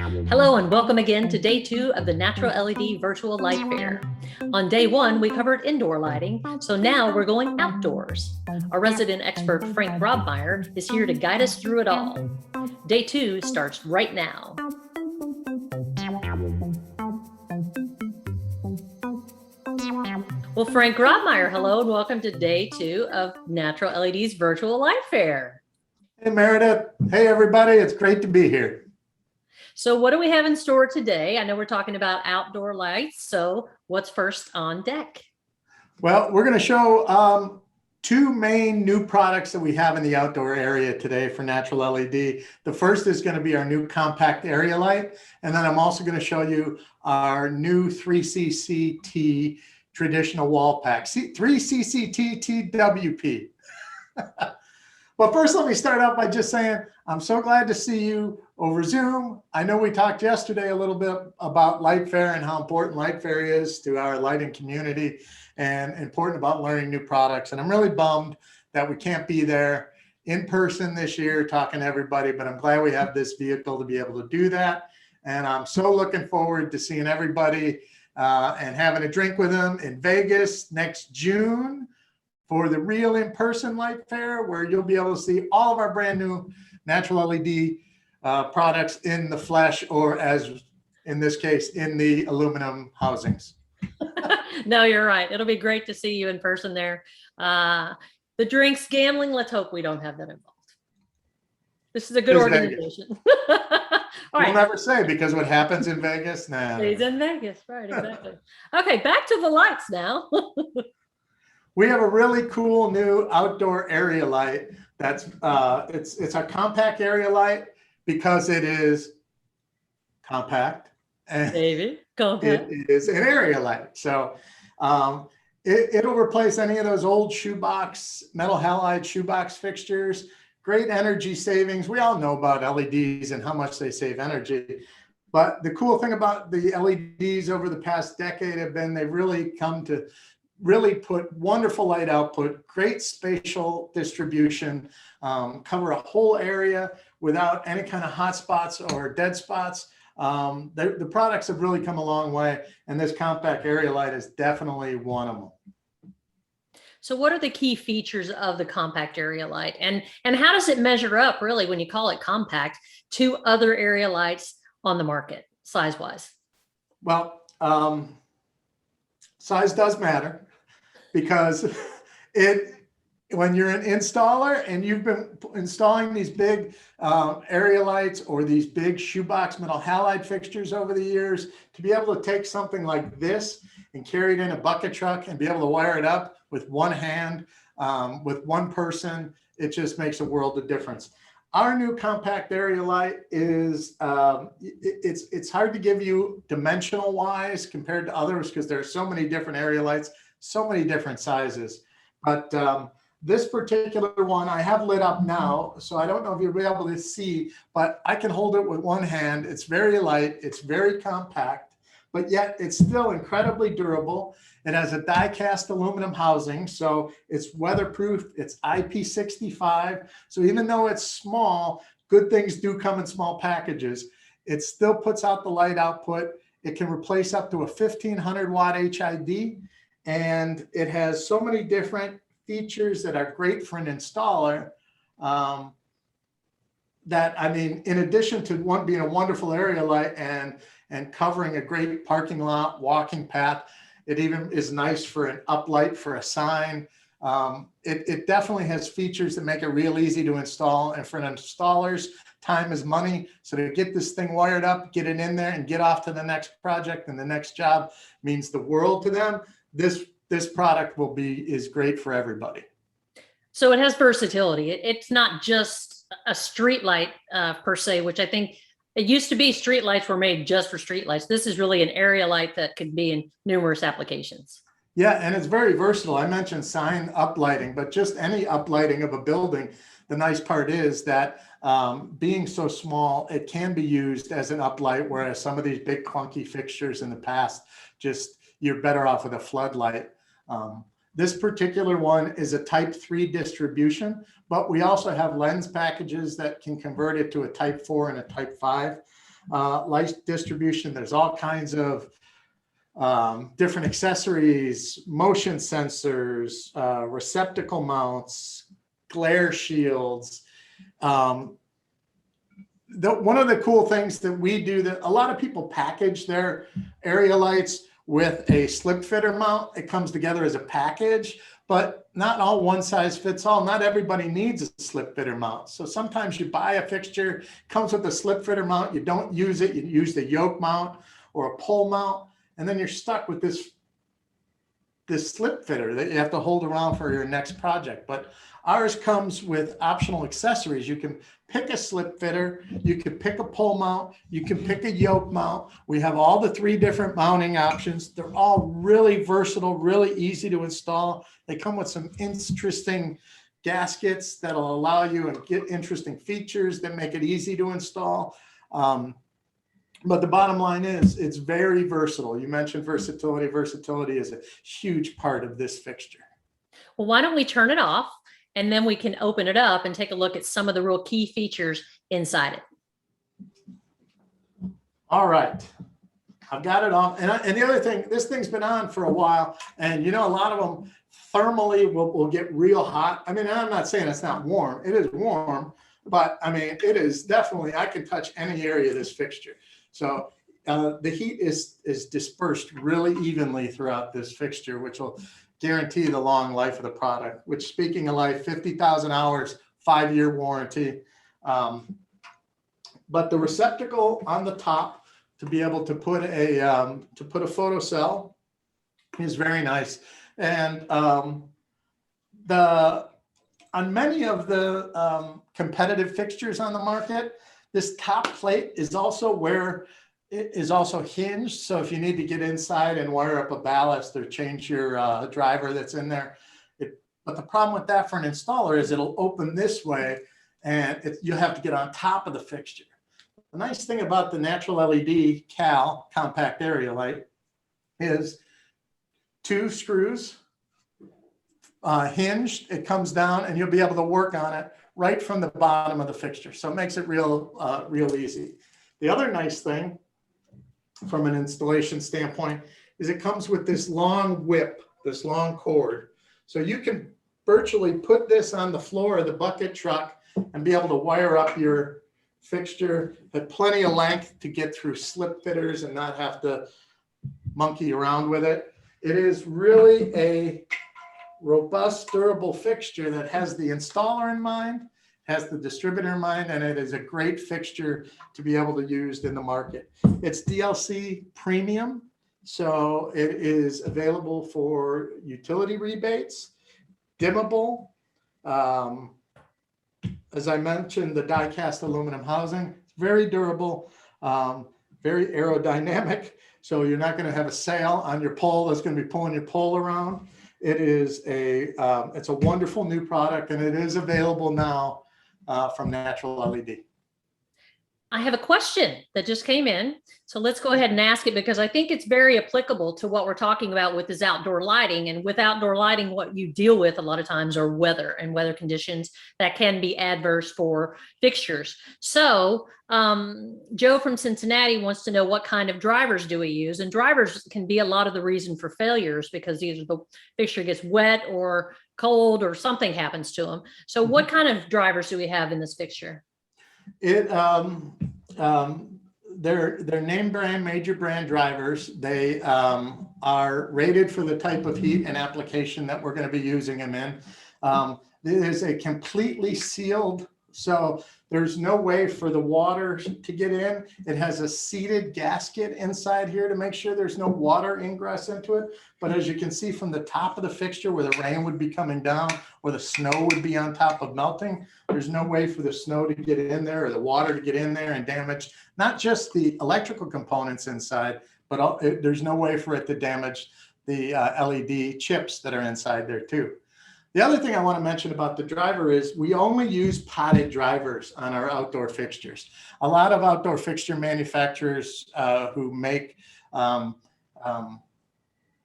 Hello and welcome again to day 2 of the NaturaLED Virtual Lightfair. On day 1, we covered indoor lighting, so now we're going outdoors. Our resident expert Frank Grobmeyer is here to guide us through it all. Day 2 starts right now. Well, Frank Grobmeyer, hello and welcome to day 2 of NaturaLED's Virtual Lightfair. Hey Meredith. Hey everybody, it's great to be here. So what do we have in store today? I know we're talking about outdoor lights, so what's first on deck? Well, we're going to show two main new products that we have in the outdoor area today for NaturaLED. The first is going to be our new compact area light, and then I'm also going to show you our new 3CCT traditional wall pack. 3CCT TWP. Well, first, let me start out by just saying, I'm so glad to see you over Zoom. I know we talked yesterday a little bit about Lightfair and how important Lightfair is to our lighting community and important about learning new products. And I'm really bummed that we can't be there in person this year talking to everybody, but I'm glad we have this vehicle to be able to do that. And I'm so looking forward to seeing everybody and having a drink with them in Vegas next June for the real in-person light fair, where you'll be able to see all of our brand new NaturaLED products in the flesh, or as in this case, in the aluminum housings. No, you're right. It'll be great to see you in person there. The drinks, gambling, let's hope we don't have that involved. This is a good organization. All right. We'll never say, because what happens in Vegas now. Stays in Vegas, right, exactly. Okay, back to the lights now. We have a really cool new outdoor area light. That's it's a compact area light because it is compact. And maybe compact. It is an area light. So it'll replace any of those old shoebox, metal halide shoebox fixtures. Great energy savings. We all know about LEDs and how much they save energy. But the cool thing about the LEDs over the past decade have been they've really come to really put wonderful light output, great spatial distribution, cover a whole area without any kind of hot spots or dead spots. The products have really come a long way, and this compact area light is definitely one of them. So what are the key features of the compact area light, and how does it measure up, really, when you call it compact, to other area lights on the market, size-wise? Well, size does matter, because when you're an installer and you've been installing these big area lights or these big shoebox metal halide fixtures over the years, to be able to take something like this and carry it in a bucket truck and be able to wire it up with one hand, with one person, it just makes a world of difference. Our new compact area light is, it's hard to give you dimensional wise compared to others, because there are so many different area lights, so many different sizes. But this particular one I have lit up now, so I don't know if you'll be able to see, but I can hold it with one hand. It's very light, it's very compact, but yet it's still incredibly durable. It has a die-cast aluminum housing, so it's weatherproof, it's IP65. So even though it's small, good things do come in small packages. It still puts out the light output. It can replace up to a 1500 watt HID. And it has so many different features that are great for an installer that, I mean, in addition to being a wonderful area light and covering a great parking lot, walking path, it even is nice for an uplight for a sign. It definitely has features that make it real easy to install. And for an installer's, time is money. So to get this thing wired up, get it in there, and get off to the next project and the next job means the world to them. This product is great for everybody. So it has versatility. It's not just a street light per se, which I think it used to be. Street lights were made just for street lights. This is really an area light that could be in numerous applications. Yeah, and it's very versatile. I mentioned sign uplighting, but just any uplighting of a building. The nice part is that being so small, it can be used as an uplight, whereas some of these big clunky fixtures in the past, you're better off with a floodlight. This particular one is a type 3 distribution, but we also have lens packages that can convert it to a type 4 and a type 5. light distribution. There's all kinds of different accessories, motion sensors, receptacle mounts, glare shields. One of the cool things that we do, that a lot of people package their area lights with a slip fitter mount. It comes together as a package, but not all one size fits all. Not everybody needs a slip fitter mount. So sometimes you buy a fixture, comes with a slip fitter mount, you don't use it, you use the yoke mount or a pole mount, and then you're stuck with this slip fitter that you have to hold around for your next project. But ours comes with optional accessories. You can pick a slip fitter, you can pick a pole mount, you can pick a yoke mount. We have all the 3 different mounting options. They're all really versatile, really easy to install. They come with some interesting gaskets that'll allow you and get interesting features that make it easy to install. But the bottom line is it's very versatile. You mentioned versatility. Versatility is a huge part of this fixture. Well, why don't we turn it off and then we can open it up and take a look at some of the real key features inside it. All right. I've got it off. And the other thing, this thing's been on for a while, and you know, a lot of them thermally will get real hot. I mean, I'm not saying it's not warm. It is warm, but I mean, it is definitely, I can touch any area of this fixture. So the heat is dispersed really evenly throughout this fixture, which will guarantee the long life of the product, which, speaking of life, 50,000 hours, 5-year warranty. But the receptacle on the top to be able to put a photocell is very nice. And on many of the competitive fixtures on the market, this top plate is also hinged. So if you need to get inside and wire up a ballast or change your driver that's in there. But the problem with that for an installer is it'll open this way, and you have to get on top of the fixture. The nice thing about the NaturaLED compact area light is 2 screws hinged. It comes down and you'll be able to work on it right from the bottom of the fixture. So it makes it real easy. The other nice thing from an installation standpoint is it comes with this long whip, this long cord. So you can virtually put this on the floor of the bucket truck and be able to wire up your fixture, have plenty of length to get through slip fitters and not have to monkey around with it. It is really a robust, durable fixture that has the installer in mind, has the distributor in mind, and it is a great fixture to be able to use in the market. It's DLC premium, so it is available for utility rebates, dimmable. As I mentioned, the die-cast aluminum housing, it's very durable, very aerodynamic. So you're not going to have a sail on your pole that's going to be pulling your pole around. It is it's a wonderful new product, and it is available now from NaturaLED. I have a question that just came in. So let's go ahead and ask it, because I think it's very applicable to what we're talking about with this outdoor lighting. And with outdoor lighting, what you deal with a lot of times are weather and weather conditions that can be adverse for fixtures. So Joe from Cincinnati wants to know, what kind of drivers do we use? And drivers can be a lot of the reason for failures, because either the fixture gets wet or cold or something happens to them. So what kind of drivers do we have in this fixture? They're name brand, major brand drivers. They are rated for the type of heat and application that we're going to be using them in. It is a completely sealed, so there's no way for the water to get in. It has a seated gasket inside here to make sure there's no water ingress into it. But as you can see from the top of the fixture, where the rain would be coming down or the snow would be on top of melting, there's no way for the snow to get in there or the water to get in there and damage not just the electrical components inside, but there's no way for it to damage the LED chips that are inside there too. The other thing I want to mention about the driver is we only use potted drivers on our outdoor fixtures. A lot of outdoor fixture manufacturers who make,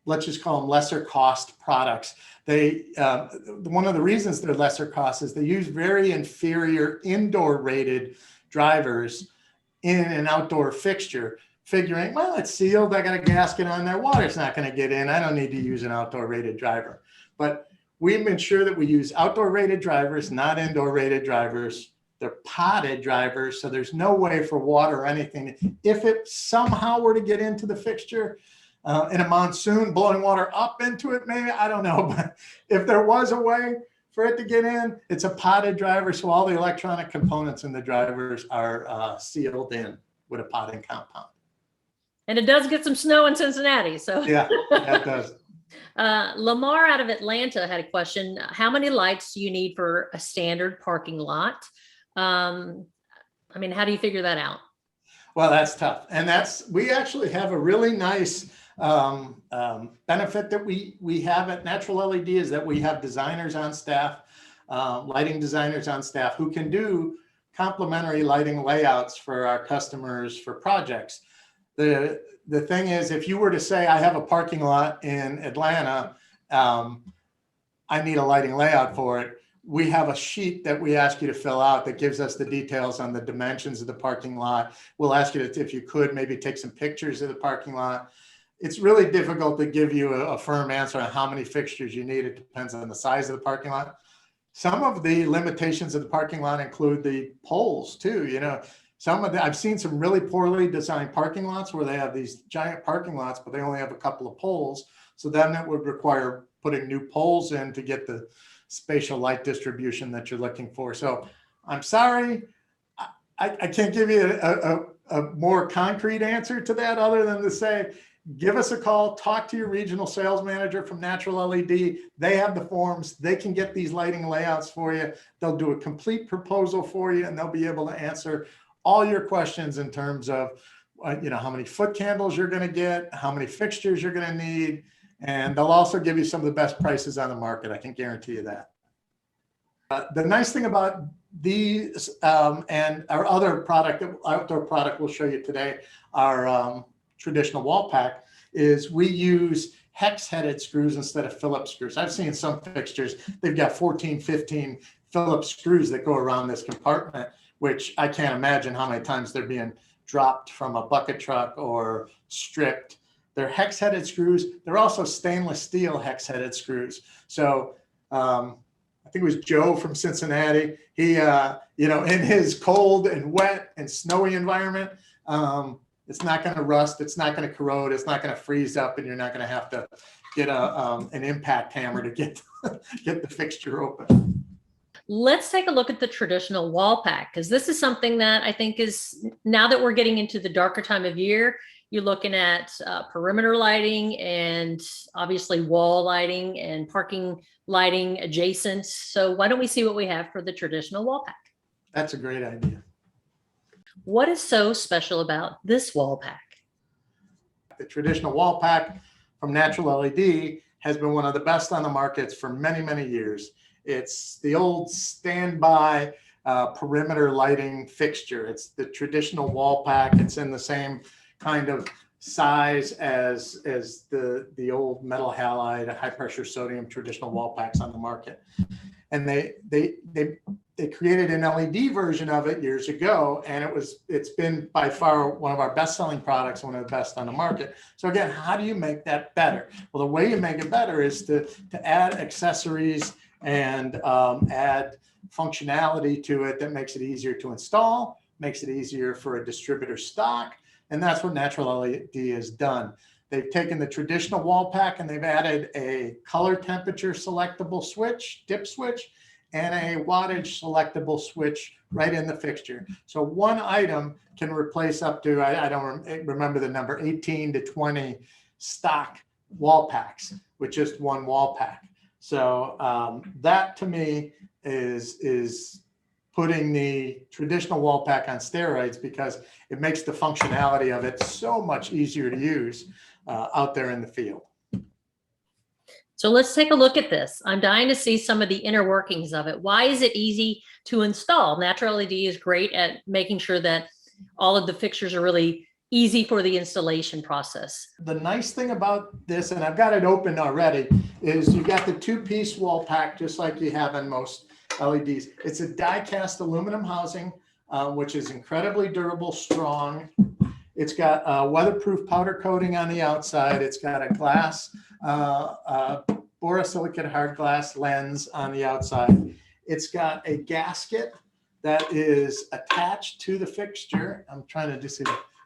let's just call them lesser cost products. One of the reasons they're lesser cost is they use very inferior indoor rated drivers in an outdoor fixture, figuring, well, it's sealed, I got a gasket on there, water's not going to get in, I don't need to use an outdoor rated driver. But we've been sure that we use outdoor rated drivers, not indoor rated drivers. They're potted drivers, so there's no way for water or anything. If it somehow were to get into the fixture in a monsoon, blowing water up into it, maybe, I don't know. But if there was a way for it to get in, it's a potted driver, so all the electronic components in the drivers are sealed in with a potting compound. And it does get some snow in Cincinnati, so. Yeah, that does. Lamar out of Atlanta had a question. How many lights do you need for a standard parking lot? I mean, how do you figure that out? Well, that's tough. And we actually have a really nice benefit that we have at NaturaLED is that we have designers on staff, lighting designers on staff who can do complementary lighting layouts for our customers for projects. The thing is, if you were to say, I have a parking lot in Atlanta, I need a lighting layout for it. We have a sheet that we ask you to fill out that gives us the details on the dimensions of the parking lot. We'll ask you to, if you could, maybe take some pictures of the parking lot. It's really difficult to give you a firm answer on how many fixtures you need. It depends on the size of the parking lot. Some of the limitations of the parking lot include the poles too. You know, I've seen some really poorly designed parking lots where they have these giant parking lots, but they only have a couple of poles. So then it would require putting new poles in to get the spatial light distribution that you're looking for. So I'm sorry, I can't give you a more concrete answer to that other than to say, give us a call, talk to your regional sales manager from NaturaLED. They have the forms, they can get these lighting layouts for you. They'll do a complete proposal for you, and they'll be able to answer all your questions in terms of, you know, how many foot candles you're going to get, how many fixtures you're going to need. And they'll also give you some of the best prices on the market. I can guarantee you that. The nice thing about these and our other product, outdoor product we'll show you today, our traditional wall pack, is we use hex-headed screws instead of Phillips screws. I've seen some fixtures, they've got 14, 15 Phillips screws that go around this compartment, which I can't imagine how many times they're being dropped from a bucket truck or stripped. They're hex-headed screws. They're also stainless steel hex-headed screws. So I think it was Joe from Cincinnati. He, you know, in his cold and wet and snowy environment, it's not going to rust. It's not going to corrode. It's not going to freeze up, and you're not going to have to get an impact hammer to get the fixture open. Let's take a look at the traditional wall pack, because this is something that I think is, now that we're getting into the darker time of year, you're looking at perimeter lighting and obviously wall lighting and parking lighting adjacent. So why don't we see what we have for the traditional wall pack? That's a great idea. What is so special about this wall pack? The traditional wall pack from NaturaLED has been one of the best on the markets for many, many years. It's the old standby perimeter lighting fixture. It's the traditional wall pack. It's in the same kind of size as the old metal halide, high pressure sodium traditional wall packs on the market. And they created an LED version of it years ago, and it's been by far one of our best selling products, one of the best on the market. So again, how do you make that better? Well, the way you make it better is to add accessories and add functionality to it that makes it easier to install, makes it easier for a distributor stock. And that's what NaturaLED has done. They've taken the traditional wall pack and they've added a color temperature selectable switch, dip switch, and a wattage selectable switch right in the fixture. So one item can replace up to, I don't remember the number, 18 to 20 stock wall packs with just one wall pack. So that to me is putting the traditional wall pack on steroids, because it makes the functionality of it so much easier to use out there in the field. So let's take a look at this. I'm dying to see some of the inner workings of it. Why is it easy to install? NaturaLED is great at making sure that all of the fixtures are really easy for the installation process. The nice thing about this, and I've got it open already, is you've got the two-piece wall pack just like you have in most LEDs. It's a die-cast aluminum housing which is incredibly durable, strong. It's got a weatherproof powder coating on the outside. It's got a glass, borosilicate hard glass lens on the outside. It's got a gasket that is attached to the fixture. I'm trying to just see,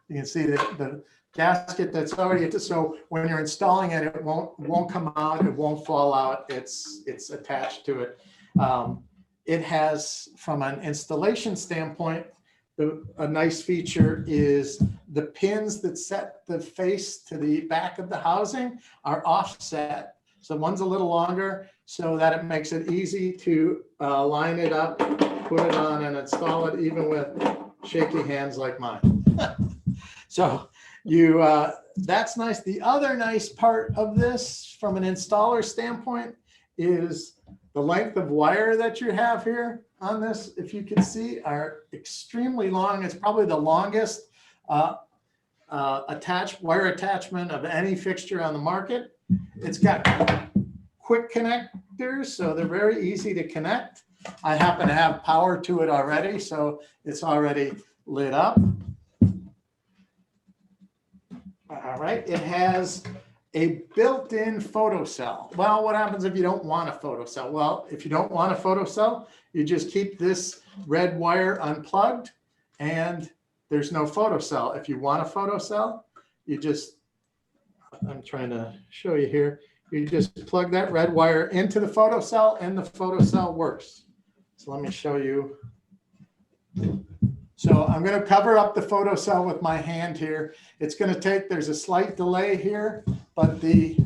you can see the gasket that's already, so when you're installing it, it won't come out, it won't fall out. It's attached to it. It has, from an installation standpoint, a nice feature is the pins that set the face to the back of the housing are offset. So one's a little longer so that it makes it easy to line it up, put it on and install it even with shaky hands like mine. So that's nice. The other nice part of this from an installer standpoint is the length of wire that you have here on this, if you can see, are extremely long. It's probably the longest wire attachment of any fixture on the market. It's got quick connectors, so they're very easy to connect. I happen to have power to it already, so it's already lit up. All right, it has a built-in photocell. Well, what happens if you don't want a photocell? Well, if you don't want a photocell, you just keep this red wire unplugged and there's no photocell. If you want a photocell, you just, I'm trying to show you here, you just plug that red wire into the photocell and the photocell works. So let me show you. So I'm going to cover up the photocell with my hand here. It's going to take, there's a slight delay here, but the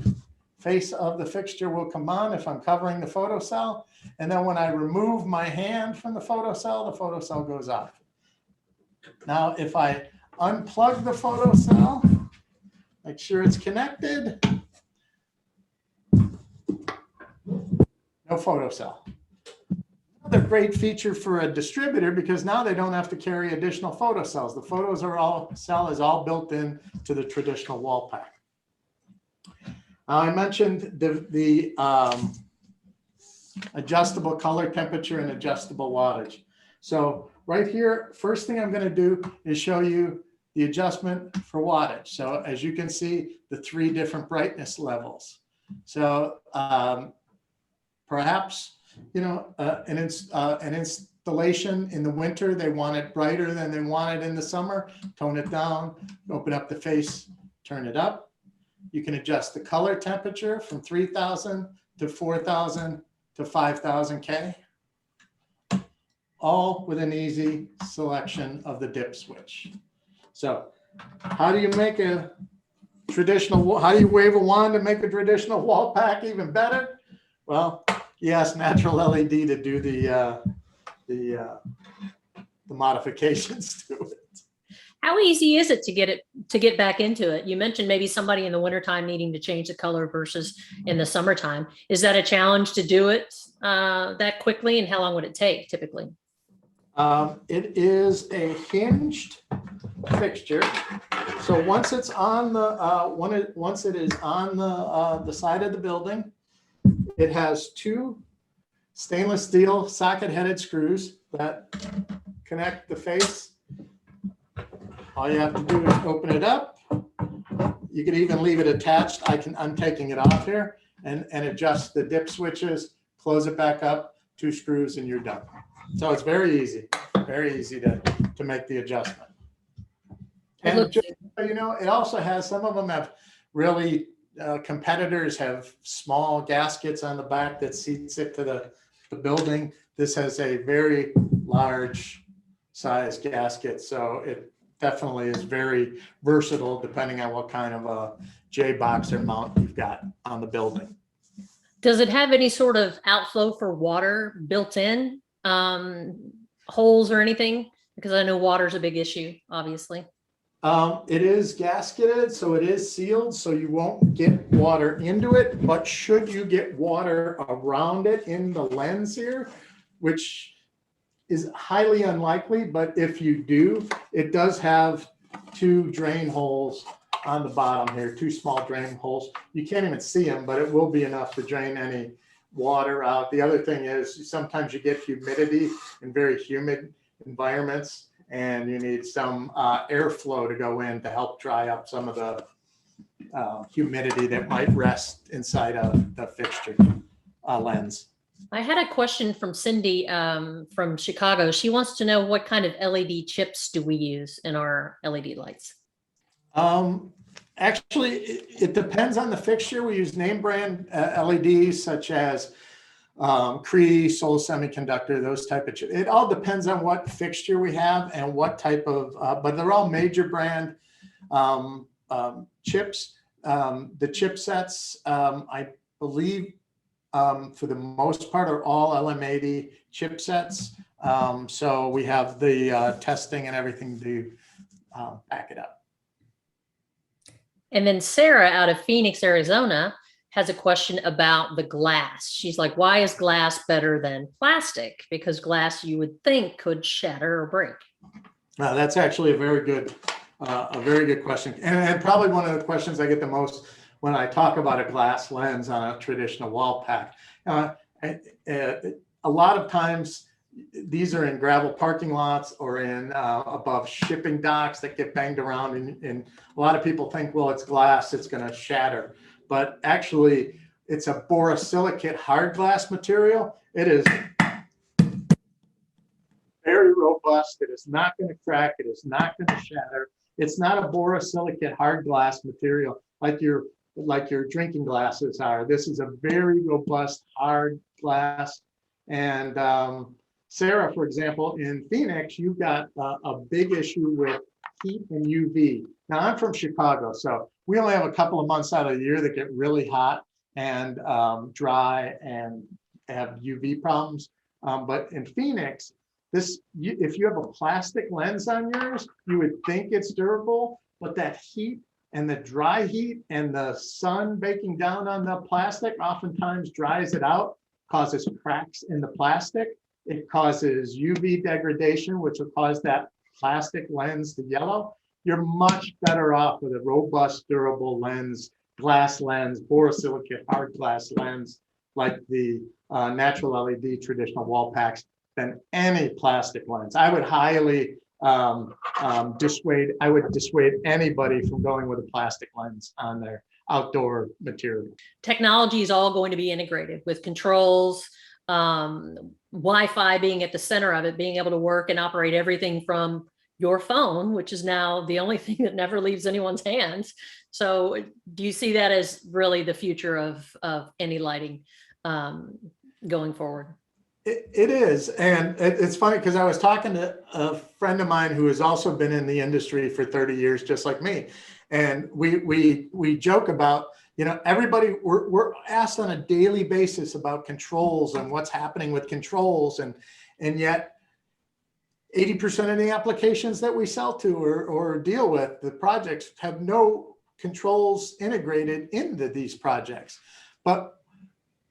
face of the fixture will come on if I'm covering the photocell. And then when I remove my hand from the photocell goes off. Now, if I unplug the photocell, make sure it's connected, no photocell. Another great feature for a distributor, because now they don't have to carry additional photocells. The photocell is all built in to the traditional wall pack. I mentioned the adjustable color temperature and adjustable wattage. So right here, first thing I'm going to do is show you the adjustment for wattage. So as you can see, the 3 different brightness levels. So perhaps, you know, an installation in the winter, they want it brighter than they want it in the summer. Tone it down, open up the face, turn it up. You can adjust the color temperature from 3000 to 4000 to 5000 K, all with an easy selection of the dip switch. So how do you make a traditional, how do you wave a wand to make a traditional wall pack even better? Well, you ask NaturaLED to do the modifications to it. How easy is it to get back into it? You mentioned maybe somebody in the wintertime needing to change the color versus in the summertime. Is that a challenge to do it that quickly, and how long would it take typically? It is a hinged fixture. So once it's on the once it is on the side of the building, it has 2 stainless steel socket-headed screws that connect the face. All you have to do is open it up. You can even leave it attached. I'm taking it off here and adjust the dip switches, close it back up, 2 screws, and you're done. So it's very easy to make the adjustment. And just, you know, it also has, some of them have really, competitors have small gaskets on the back that seats it to the building. This has a very large size gasket, so it definitely is very versatile depending on what kind of a J-box or mount you've got on the building. Does it have any sort of outflow for water built in, holes or anything? Because I know water is a big issue, obviously. It is gasketed, so it is sealed, so you won't get water into it. But should you get water around it in the lens here, which is highly unlikely, but if you do, it does have 2 drain holes on the bottom here, 2 small drain holes. You can't even see them, but it will be enough to drain any water out. The other thing is sometimes you get humidity in very humid environments, and you need some airflow to go in to help dry up some of the humidity that might rest inside of the fixture lens. I had a question from Cindy from Chicago. She wants to know what kind of LED chips do we use in our LED lights? Actually, it depends on the fixture. We use name brand LEDs such as Cree, Soul Semiconductor, those type of chips. It all depends on what fixture we have and what type of, but they're all major brand chips. The chipsets, I believe, for the most part, are all LM80 chipsets. So we have the testing and everything to back it up. And then Sarah out of Phoenix, Arizona, has a question about the glass. She's like, why is glass better than plastic? Because glass, you would think, could shatter or break. That's actually a very good question. And probably one of the questions I get the most when I talk about a glass lens on a traditional wall pack. A lot of times, these are in gravel parking lots or in above shipping docks that get banged around, and a lot of people think, well, it's glass, it's going to shatter. But actually, it's a borosilicate hard glass material. It is very robust. It is not going to crack. It is not going to shatter. It's not a borosilicate hard glass material like your drinking glasses are. This is a very robust hard glass. And Sarah, for example, in Phoenix, you've got a big issue with heat and UV. Now, I'm from Chicago, so we only have a couple of months out of the year that get really hot and dry and have UV problems. But in Phoenix, if you have a plastic lens on yours, you would think it's durable, but that heat and the dry heat and the sun baking down on the plastic oftentimes dries it out, causes cracks in the plastic. It causes UV degradation, which will cause that plastic lens to yellow. You're much better off with a robust, durable lens, glass lens, borosilicate hard glass lens, like the NaturaLED traditional wall packs, than any plastic lens. I would highly dissuade anybody from going with a plastic lens on their outdoor material. Technology is all going to be integrated with controls, Wi-Fi being at the center of it, being able to work and operate everything from your phone, which is now the only thing that never leaves anyone's hands. So do you see that as really the future of any lighting going forward? It is. And it's funny because I was talking to a friend of mine who has also been in the industry for 30 years, just like me. And we joke about, everybody, we're asked on a daily basis about controls and what's happening with controls. And yet 80% of the applications that we sell to or deal with, the projects, have no controls integrated into these projects. But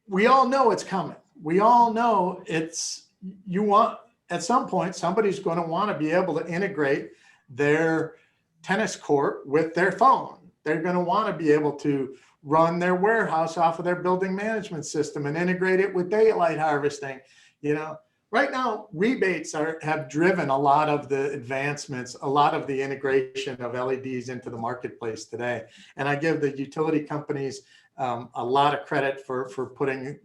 we all know it's coming. We all know at some point, somebody's going to want to be able to integrate their tennis court with their phone. They're going to want to be able to run their warehouse off of their building management system and integrate it with daylight harvesting. Right now, rebates have driven a lot of the advancements, a lot of the integration of LEDs into the marketplace today. And I give the utility companies a lot of credit for putting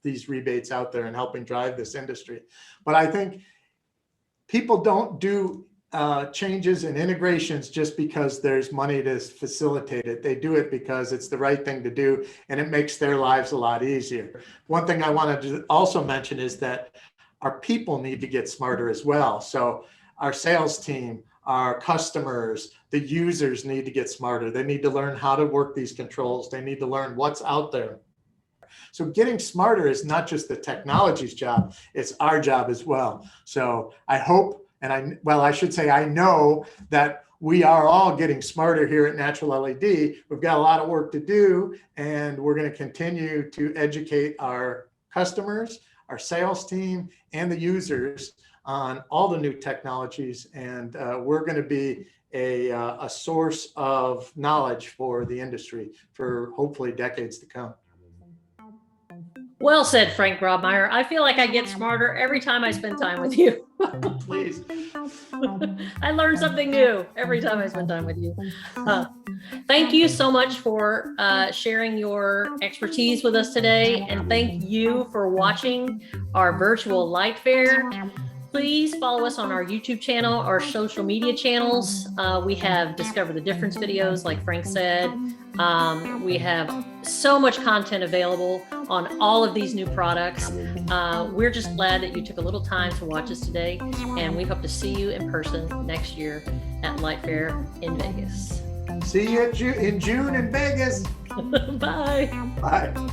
these rebates out there and helping drive this industry. But I think people don't do changes and integrations just because there's money to facilitate it. They do it because it's the right thing to do, and it makes their lives a lot easier. One thing I wanted to also mention is that our people need to get smarter as well. So our sales team, our customers, the users need to get smarter. They need to learn how to work these controls. They need to learn what's out there. So getting smarter is not just the technology's job, it's our job as well. So I hope, I should say I know that we are all getting smarter here at NaturaLED. We've got a lot of work to do, and we're going to continue to educate our customers, our sales team, and the users on all the new technologies. And we're going to be a source of knowledge for the industry for hopefully decades to come. Well said, Frank Grobmeyer. I feel like I get smarter every time I spend time with you. Please. I learn something new every time I spend time with you. Thank you so much for sharing your expertise with us today. And thank you for watching our virtual light fair. Please follow us on our YouTube channel, our social media channels. We have Discover the Difference videos, like Frank said. We have so much content available on all of these new products. We're just glad that you took a little time to watch us today, and we hope to see you in person next year at Light Fair in Vegas. See you in June in Vegas. Bye. Bye.